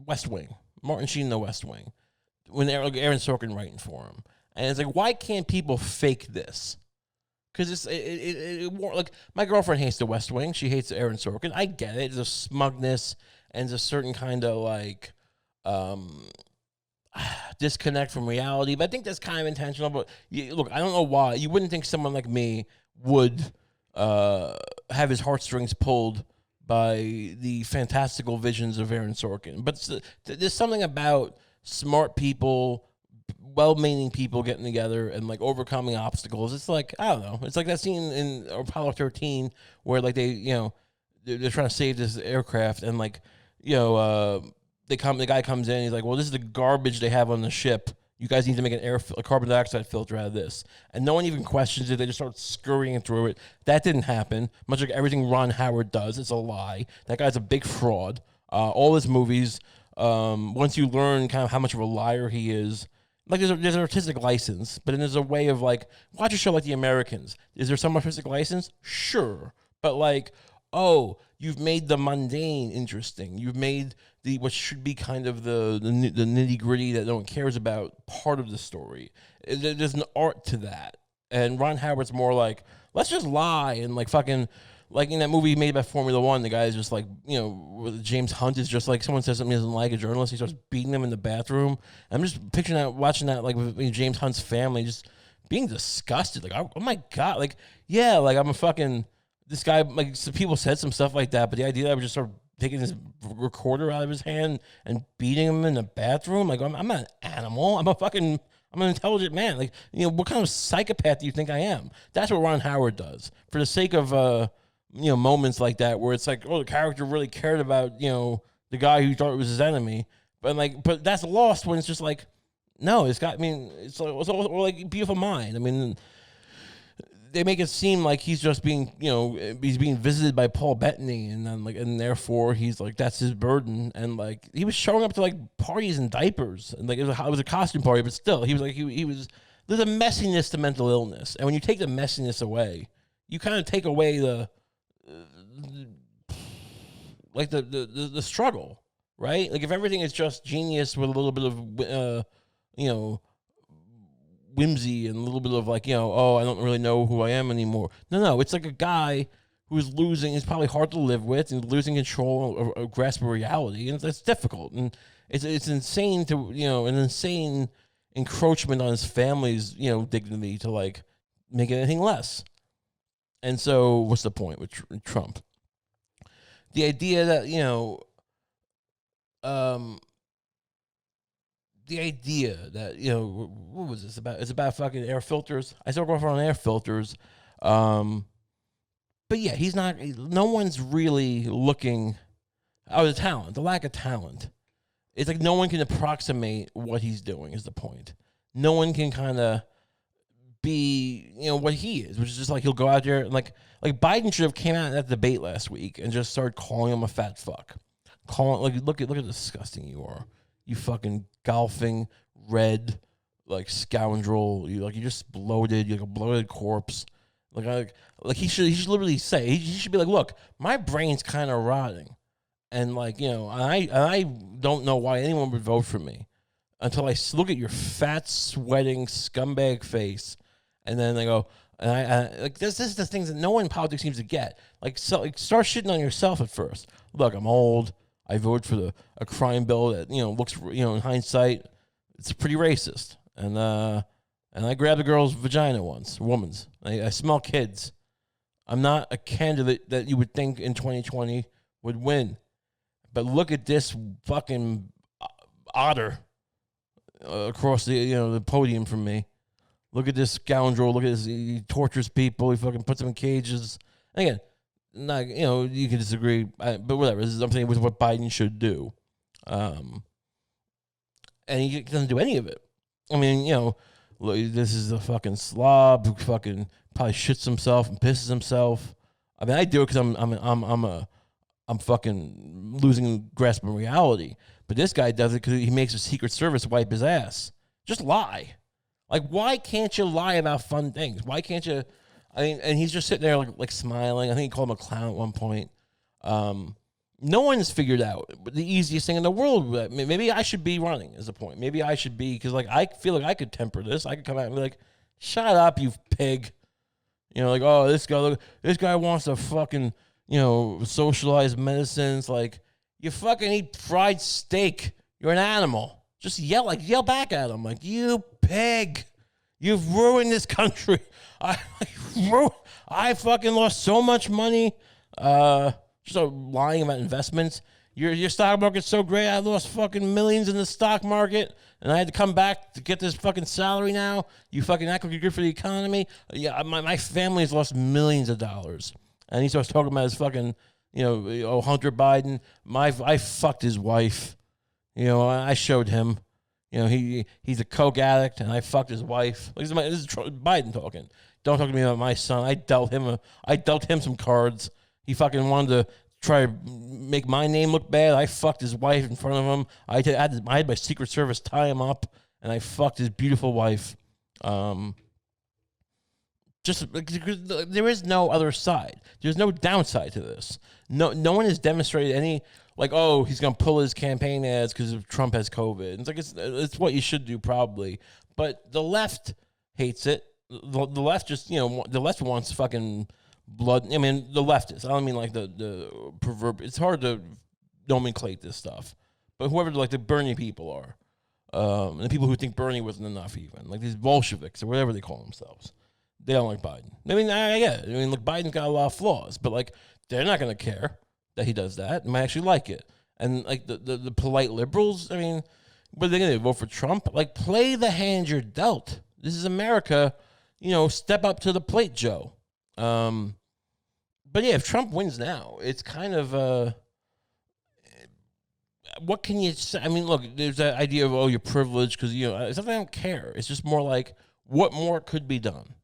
West Wing, Martin Sheen in the West Wing, when Aaron Sorkin writing for him, and it's like why can't people fake this? Because like my girlfriend hates the West Wing, she hates Aaron Sorkin. I get it. There's a smugness and there's a certain kind of like disconnect from reality, but I think that's kind of intentional. But look, I don't know why you wouldn't think someone like me would have his heartstrings pulled by the fantastical visions of Aaron Sorkin. But there's something about smart people, well-meaning people getting together and like overcoming obstacles. It's like I don't know. It's like that scene in Apollo 13 where like they're trying to save this aircraft and like the guy comes in. He's like, well, this is the garbage they have on the ship. You guys need to make a carbon dioxide filter out of this. And no one even questions it. They just start scurrying through it. That didn't happen. Much like everything Ron Howard does, it's a lie. That guy's a big fraud. All his movies, once you learn kind of how much of a liar he is, like there's an artistic license, but then there's a way of like, watch a show like The Americans. Is there some artistic license? Sure. But like, oh, you've made the mundane interesting. You've made what should be kind of the nitty gritty that no one cares about part of the story. There's an art to that. And Ron Howard's more like, let's just lie and like fucking, like in that movie made by Formula One, the guy is just like, James Hunt is just like, someone says something he doesn't like, a journalist, he starts beating them in the bathroom. I'm just picturing that, watching that like with James Hunt's family, just being disgusted. Like, oh my God, like, yeah, like I'm a fucking, this guy, like some people said some stuff like that, but the idea that I would just start taking his recorder out of his hand and beating him in the bathroom, like I'm not an animal. I'm an intelligent man. Like, what kind of psychopath do you think I am? That's what Ron Howard does for the sake of, moments like that where it's like, oh, the character really cared about, the guy who thought it was his enemy. But that's lost when it's just like, no, it's all like Beautiful Mind. I mean, they make it seem like he's just being, he's being visited by Paul Bettany, and then and therefore he's like that's his burden, and like he was showing up to like parties in diapers, and like it was a costume party, but still he was like he was. There's a messiness to mental illness, and when you take the messiness away, you kind of take away the struggle, right? Like if everything is just genius with a little bit of whimsy and a little bit of like, oh, I don't really know who I am anymore. No, it's like a guy who's losing, it's probably hard to live with, and losing control or grasp of reality, and it's difficult. And it's insane to, an insane encroachment on his family's, dignity to like make anything less. And so what's the point with Trump? The idea that, what was this about? It's about fucking air filters. I still go on air filters. But yeah, no one's really looking. Oh, the lack of talent. It's like no one can approximate what he's doing is the point. No one can kind of be, what he is, which is just like he'll go out there and like Biden should have came out in that debate last week and just started calling him a fat fuck. Look at how disgusting you are. You fucking golfing red like scoundrel. You just bloated. You're like a bloated corpse. Like he should literally say he should be like, look, my brain's kind of rotting, and like I don't know why anyone would vote for me until I look at your fat sweating scumbag face, and then they go. And I like this is the things that no one in politics seems to get. Start shitting on yourself at first. Look, I'm old. I voted for a crime bill that looks in hindsight it's pretty racist, and I grabbed a girl's vagina once, a woman's. I smell kids. I'm not a candidate that you would think in 2020 would win, but look at this fucking otter across the podium from me. Look at this scoundrel. Look at this. He tortures people. He fucking puts them in cages. And again. Not, you can disagree, but whatever. I'm saying with what Biden should do. and he doesn't do any of it. I mean, look, this is a fucking slob who fucking probably shits himself and pisses himself. I mean, I do it because I'm fucking losing grasp of reality. But this guy does it because he makes a Secret Service wipe his ass. Just lie. Like, why can't you lie about fun things? Why can't you? I mean, and he's just sitting there like smiling. I think he called him a clown at one point. No one's figured out the easiest thing in the world. Maybe I should be running is the point. Maybe I should be, because like I feel like I could temper this. I could come out and be like, shut up, you pig. Like, oh, this guy wants to fucking, socialize medicines. Like, you fucking eat fried steak. You're an animal. Just yell back at him. Like, you pig. You've ruined this country. I fucking lost so much money. Just lying about investments. Your stock market's so great. I lost fucking millions in the stock market, and I had to come back to get this fucking salary now. You fucking act like you're good for the economy. Yeah, my family's lost millions of dollars. And he starts talking about his fucking, Hunter Biden. I fucked his wife. I showed him. He's a coke addict, and I fucked his wife. This is Biden talking. Don't talk to me about my son. I dealt him some cards. He fucking wanted to try to make my name look bad. I fucked his wife in front of him. I had my Secret Service tie him up, and I fucked his beautiful wife. Just because there is no other side. There's no downside to this. No one has demonstrated any, like, oh, he's going to pull his campaign ads because Trump has COVID. It's like, it's what you should do probably. But the left hates it. The left just, the left wants fucking blood. I mean, the leftists. I don't mean like the proverb. It's hard to nomenclate this stuff. But whoever like the Bernie people are, and the people who think Bernie wasn't enough even, like these Bolsheviks or whatever they call themselves, they don't like Biden. I mean, I get it. I mean, look, Biden's got a lot of flaws, but like they're not going to care that he does that. They might actually like it. And like the polite liberals, I mean, what are they going to do? Vote for Trump? Like, play the hand you're dealt. This is America. Step up to the plate, Joe. But yeah, if Trump wins now, it's kind of what can you say? I mean, look, there's that idea of, oh, you're privileged because it's something I don't care. It's just more like what more could be done.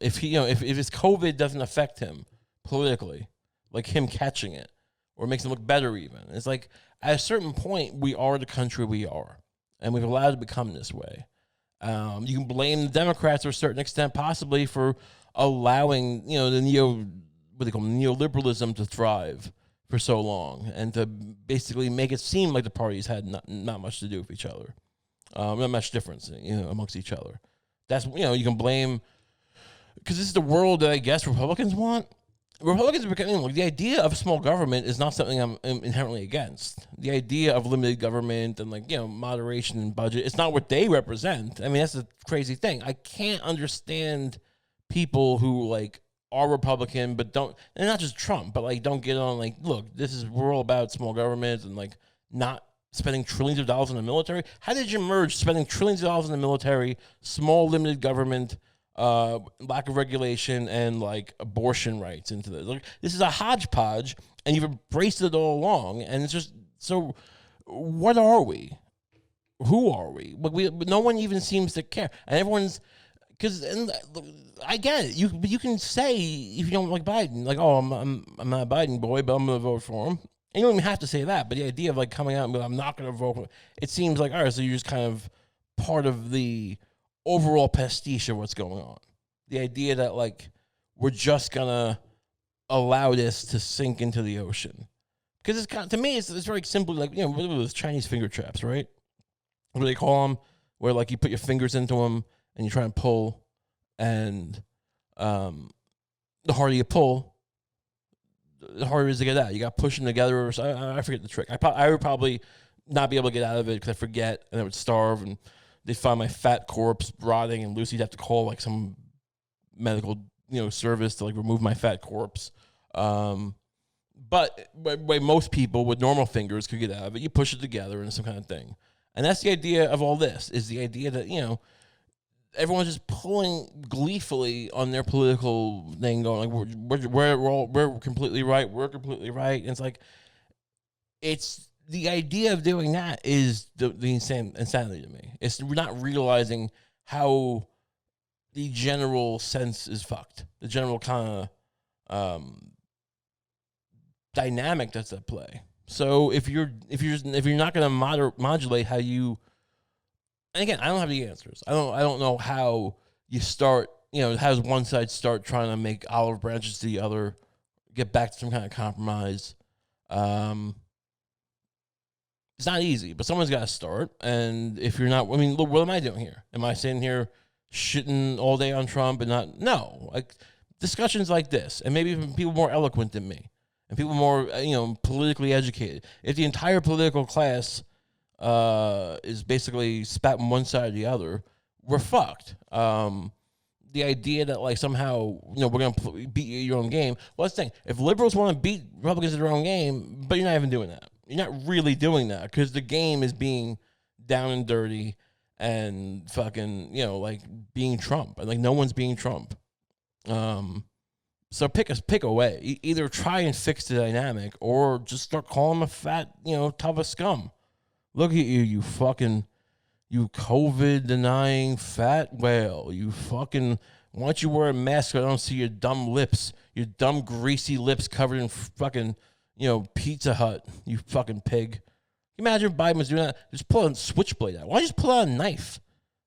If he, if his COVID doesn't affect him politically, like him catching it, or makes him look better even. It's like at a certain point we are the country we are, and we've allowed it to become this way. You can blame the Democrats to a certain extent, possibly for allowing the neoliberalism to thrive for so long, and to basically make it seem like the parties had not much to do with each other, not much difference, amongst each other. That's you can blame, because this is the world that I guess Republicans want. Republicans are becoming, like, the idea of small government is not something I'm inherently against. The idea of limited government and moderation and budget, it's not what they represent. I mean, that's a crazy thing. I can't understand people who are Republican but don't, and not just Trump, but don't get on look, we're all about small government and not spending trillions of dollars on the military. How did you merge spending trillions of dollars on the military, small limited government, lack of regulation, and abortion rights into this? This is a hodgepodge, and you've embraced it all along. And it's just, so what are we? Who are we? No one even seems to care, and everyone's, because I get it. You can say, if you don't like Biden, oh, I'm not a Biden boy, but I'm gonna vote for him. And you don't even have to say that. But the idea of coming out and being, I'm not gonna vote for him, it seems like, all right, so you're just kind of part of the overall pastiche of what's going on. The idea that we're just gonna allow this to sink into the ocean, because it's kind of, to me it's very simply those Chinese finger traps, right? What do they call them? Where you put your fingers into them and you try and pull, and the harder you pull, the harder it is to get out. You got pushing together. Or I forget the trick. I would probably not be able to get out of it because I forget, and I would starve, and they'd find my fat corpse rotting, and Lucy'd have to call some medical service to remove my fat corpse. But way most people with normal fingers could get out of it. You push it together and some kind of thing. And that's the idea of all this, is the idea that, everyone's just pulling gleefully on their political thing, going we're completely right, we're completely right. And it's the idea of doing that is the insanity to me. It's we're not realizing how the general sense is fucked. The general kind of dynamic that's at play. So if you're not going to modulate how you, and again, I don't have the answers. I don't know how you start. How does one side start trying to make olive branches to the other, get back to some kind of compromise? It's not easy, but someone's got to start. And if you're not, I mean, look, what am I doing here? Am I sitting here shitting all day on Trump and not? No, like discussions like this, and maybe even people more eloquent than me, and people more, politically educated. If the entire political class is basically spat on one side or the other, we're fucked. The idea that like somehow we're gonna beat your own game. Well, that's the thing. If liberals want to beat Republicans at their own game, but you're not even doing that. You're not really doing that because the game is being down and dirty and fucking like being Trump. Like no one's being Trump. So pick a way. Either try and fix the dynamic or just start calling him a fat tub of scum. Look at you fucking. You COVID-denying fat whale. You fucking... Why don't you wear a mask so I don't see your dumb lips? Your dumb, greasy lips covered in fucking, Pizza Hut. You fucking pig. Imagine if Biden was doing that. Just pull a switchblade out. Why don't you just pull out a knife?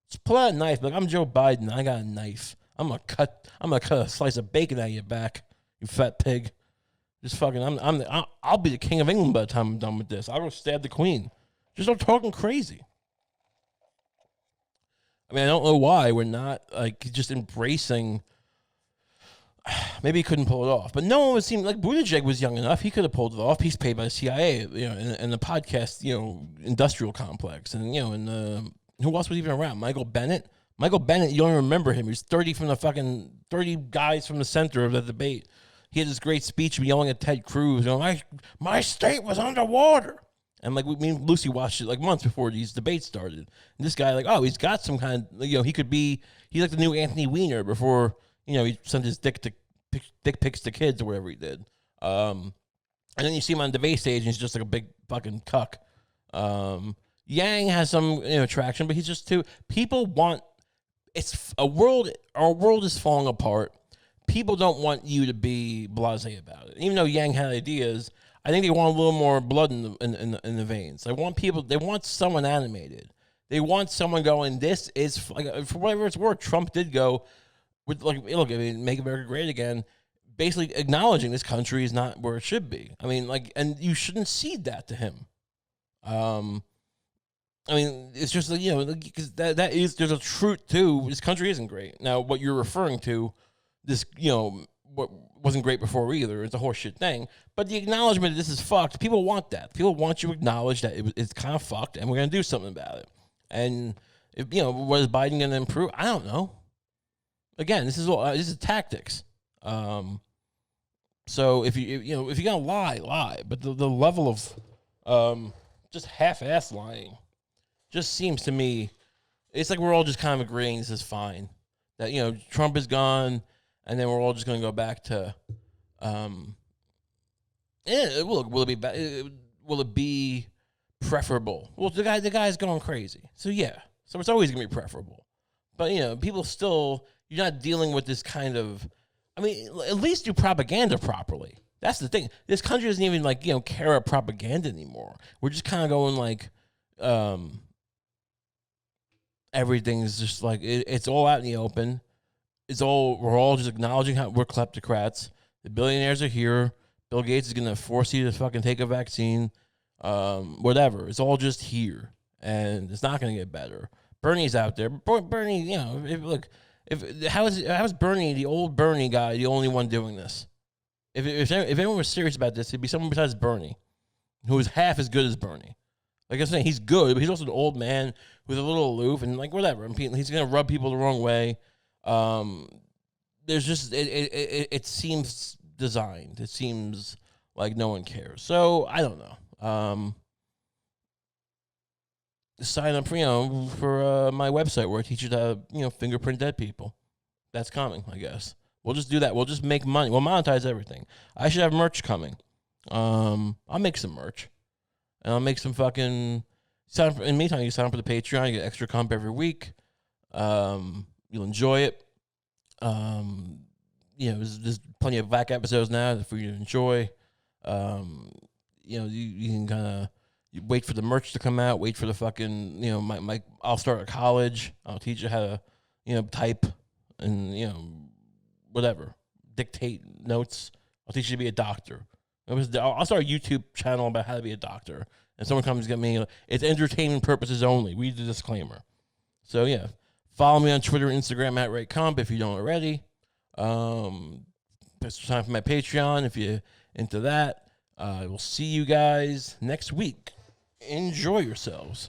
Just pull out a knife. Like, I'm Joe Biden. I got a knife. I'm gonna cut a slice of bacon out of your back, you fat pig. Just fucking... I'll be the king of England by the time I'm done with this. I'll go stab the queen. Just start talking crazy. I mean, I don't know why we're not like just embracing. Maybe he couldn't pull it off, but no one would seem like Buttigieg was young enough. He could have pulled it off. He's paid by the CIA, in the podcast, industrial complex, and and who else was even around? Michael Bennett. Michael Bennett, you don't even remember him. He was 30 from the fucking 30 guys from the center of the debate. He had this great speech yelling at Ted Cruz, my state was underwater. And like me and Lucy watched it like months before these debates started. And this guy he's got some kind of, he could be, he's like the new Anthony Weiner before, he sent his dick pics to kids or whatever he did. And then you see him on the debate stage and he's just like a big fucking cuck. Yang has some, traction, but he's just too, people want, our world is falling apart. People don't want you to be blasé about it. Even though Yang had ideas, I think they want a little more blood in the veins. They want someone animated. They want someone going, this is, like, for whatever it's worth, Trump did go, with Make America Great Again, basically acknowledging this country is not where it should be. I mean, and you shouldn't cede that to him. It's just, because there's a truth to, this country isn't great. Now, what you're referring to, this, what wasn't great before either. It's a horseshit thing. But the acknowledgement that this is fucked, people want that. People want you to acknowledge that it's kind of fucked and we're going to do something about it. And, what is Biden going to improve? I don't know. Again, this is tactics. So if you're going to lie. But the level of just half-ass lying just seems to me, it's like we're all just kind of agreeing this is fine. That, Trump is gone. And then we're all just going to go back to, will it be preferable? Well, the guy's going crazy. So yeah, so it's always going to be preferable. But, people still, you're not dealing with this kind of, at least do propaganda properly. That's the thing. This country doesn't even care about propaganda anymore. We're just kind of going everything's just it's all out in the open. We're all just acknowledging how we're kleptocrats. The billionaires are here. Bill Gates is going to force you to fucking take a vaccine. Whatever. It's all just here. And it's not going to get better. Bernie's out there. Bernie, how is Bernie, the old Bernie guy, the only one doing this? If anyone was serious about this, it'd be someone besides Bernie, who is half as good as Bernie. Like I'm saying, he's good, but he's also an old man who's a little aloof and whatever. He's going to rub people the wrong way. There's just it seems designed. It seems like no one cares. So I don't know. Sign up for my website where I teach you to fingerprint dead people. That's coming, I guess. We'll just do that. We'll just make money. We'll monetize everything. I should have merch coming. I'll make some merch. and I'll make some fucking sign up. In the meantime, you sign up for the Patreon, you get extra Kump every week. You'll enjoy it. There's plenty of back episodes now for you to enjoy. You can kind of wait for the merch to come out, wait for the fucking, I'll start at college. I'll teach you how to, type and, whatever, dictate notes. I'll teach you to be a doctor. I'll start a YouTube channel about how to be a doctor. And someone comes to get me, it's entertainment purposes only. Read the disclaimer. So, yeah. Follow me on Twitter and Instagram at RayComp if you don't already. It's time for my Patreon if you're into that. I will see you guys next week. Enjoy yourselves.